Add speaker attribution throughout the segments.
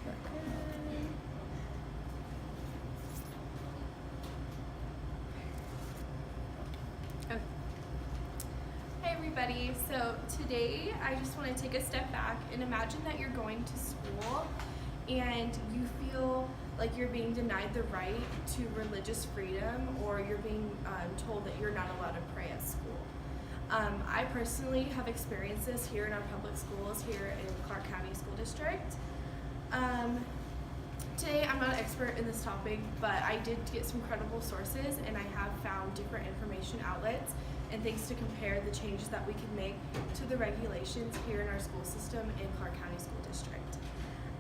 Speaker 1: Okay. Hi everybody, so today I just want to take a step back and imagine that you're going to school and you feel like you're being denied the right to religious freedom, or you're being told that you're not allowed to pray at school. I personally have experienced this here in our public schools here in Clark County School District. Today I'm not an expert in this topic, but I did get some credible sources and I have found different information outlets and things to compare the changes that we can make to the regulations here in our school system in Clark County School District.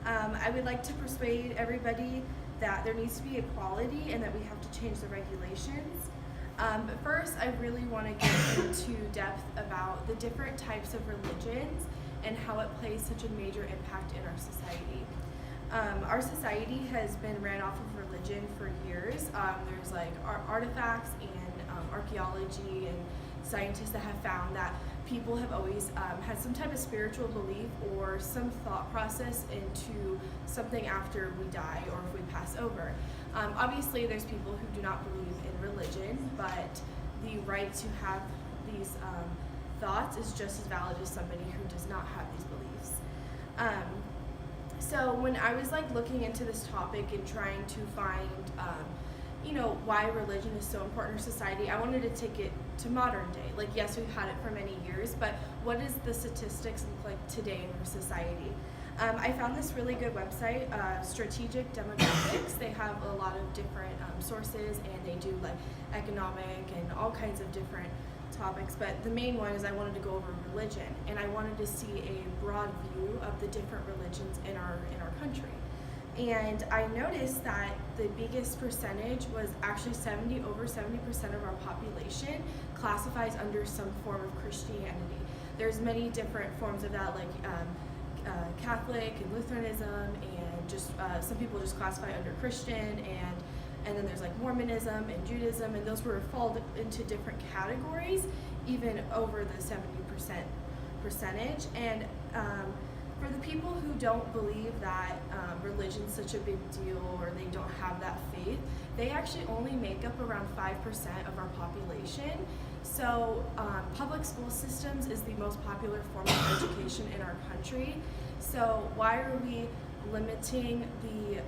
Speaker 1: I would like to persuade everybody that there needs to be equality and that we have to change the regulations. But first, I really want to get into depth about the different types of religions and how it plays such a major impact in our society. Our society has been ran off of religion for years. There's like artifacts and archaeology and scientists that have found that people have always had some type of spiritual belief or some thought process into something after we die or if we pass over. Obviously, there's people who do not believe in religion, but the right to have these thoughts is just as valid as somebody who does not have these beliefs. So when I was like looking into this topic and trying to find why religion is so important in our society, I wanted to take it to modern day. Like, yes, we've had it for many years, but what does the statistics look like today in our society? I found this really good website, Strategic Demographics. They have a lot of different sources, and they do like economic and all kinds of different topics, but the main one is I wanted to go over religion, and I wanted to see a broad view of the different religions in our country. And I noticed that the biggest percentage was actually over 70% of our population classifies under some form of Christianity. There's many different forms of that, like Catholic and Lutheranism, and just some people just classify under Christian, and then there's like Mormonism and Judaism, and those were fall into different categories, even over the 70% percentage. And for the people who don't believe that religion's such a big deal, or they don't have that faith, they actually only make up around 5% of our population. So public school systems is the most popular form of education in our country. So why are we limiting the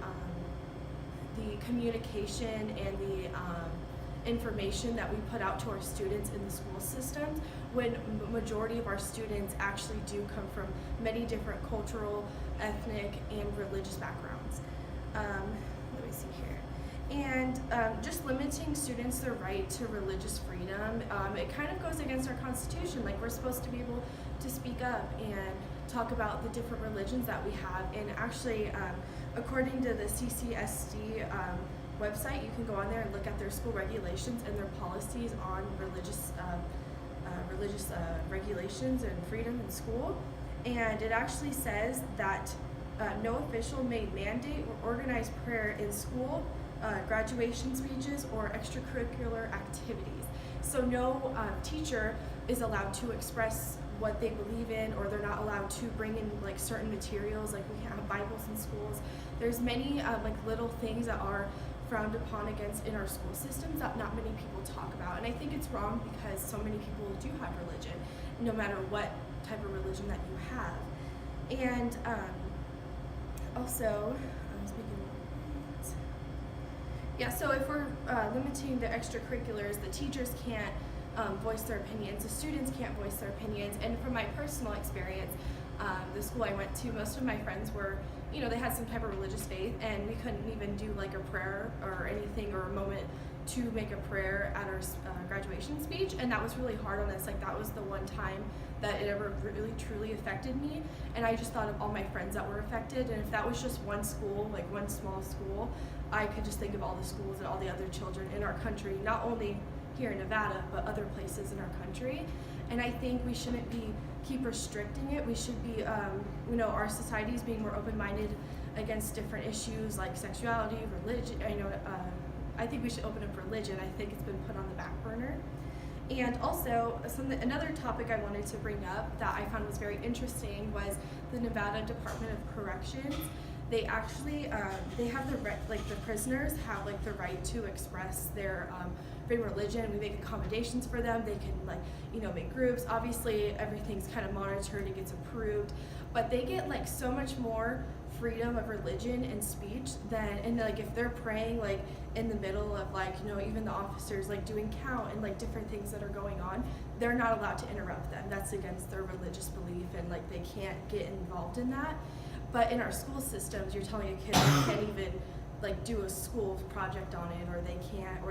Speaker 1: communication and the information that we put out to our students in the school systems, when the majority of our students actually do come from many different cultural, ethnic, and religious backgrounds? Let me see here. And just limiting students their right to religious freedom, it kind of goes against our Constitution. Like, we're supposed to be able to speak up and talk about the different religions that we have. And actually, according to the CCSD website, you can go on there and look at their school regulations and their policies on religious regulations and freedom in school. And it actually says that no official may mandate or organize prayer in school, graduation speeches, or extracurricular activities. So no teacher is allowed to express what they believe in, or they're not allowed to bring in like certain materials, like we can't have Bibles in schools. There's many like little things that are frowned upon against in our school systems that not many people talk about. And I think it's wrong because so many people do have religion, no matter what type of religion that you have. And also, so if we're limiting the extracurriculars, the teachers can't voice their opinions, the students can't voice their opinions. And from my personal experience, the school I went to, most of my friends were, they had some type of religious faith, and we couldn't even do like a prayer or anything, or a moment to make a prayer at our graduation speech. And that was really hard on us. Like, that was the one time that it ever really truly affected me. And I just thought of all my friends that were affected, and if that was just one school, like one small school, I could just think of all the schools and all the other children in our country, not only here in Nevada, but other places in our country. And I think we shouldn't keep restricting it. We should be, our society is being more open-minded against different issues like sexuality, religion. I think we should open up religion. I think it's been put on the back burner. And also, another topic I wanted to bring up that I found was very interesting was the Nevada Department of Corrections. they actually they have the the prisoners have like the right to express their religion. We make accommodations for them. They can make groups. Obviously everything's kind of monitored and gets approved, but they get like so much more freedom of religion and speech than, and like if they're praying like in the middle of even the officers like doing count and like different things that are going on, they're not allowed to interrupt them. That's against their religious belief, and like they can't get involved in that. But in our school systems, you're telling a kid they can't even like do a school project on it, or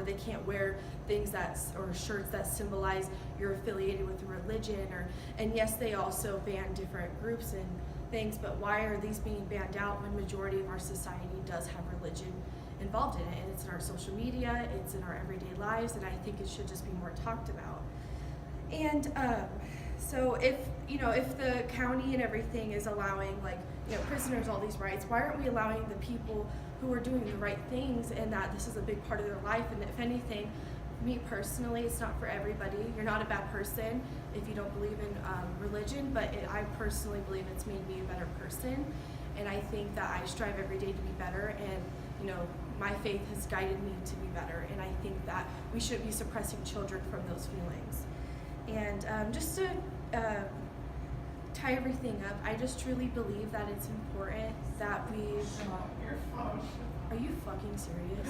Speaker 1: they can't wear things or shirts that symbolize you're affiliated with a religion, and yes, they also ban different groups and things, but why are these being banned out when majority of our society does have religion involved in it, and it's in our social media, it's in our everyday lives, and I think it should just be more talked about. And so if the county and everything is allowing prisoners all these rights, why aren't we allowing the people who are doing the right things and that this is a big part of their life? And if anything, me personally, it's not for everybody. You're not a bad person if you don't believe in religion, but I personally believe it's made me a better person, and I think that I strive every day to be better, and my faith has guided me to be better, and I think that we shouldn't be suppressing children from those feelings. And just to tie everything up, I just truly believe that it's important that we... Are you fucking serious?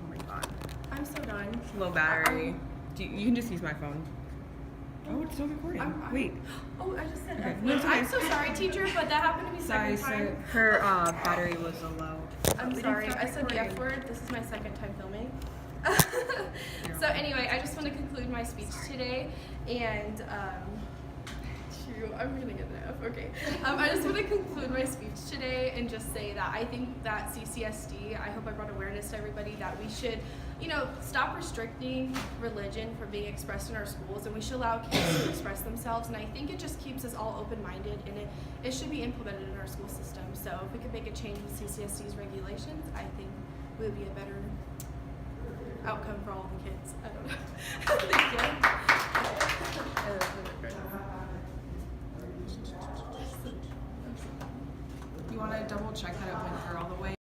Speaker 2: Oh my god.
Speaker 1: I'm so done.
Speaker 2: Low battery. You can just use my phone. Oh, it's still recording. Wait.
Speaker 1: Oh, I just said
Speaker 2: Okay.
Speaker 1: F
Speaker 2: No,
Speaker 1: word.
Speaker 2: it's okay.
Speaker 1: I'm so sorry, teacher, but that happened to me
Speaker 2: Sorry,
Speaker 1: second time.
Speaker 2: sir. Her battery was low.
Speaker 1: I'm sorry. I said the F word. This is my second time filming. So anyway, I just want to conclude my speech today, and I'm gonna get an F. Okay. I just want to conclude my speech today and just say that I think that CCSD, I hope I brought awareness to everybody that we should, stop restricting religion from being expressed in our schools, and we should allow kids to express themselves. And I think it just keeps us all open-minded, and it should be implemented in our school system. So if we could make a change with CCSD's regulations, I think we would be a better outcome for all the kids. I don't know. Thank you.
Speaker 3: You want to double check that it went through all the way?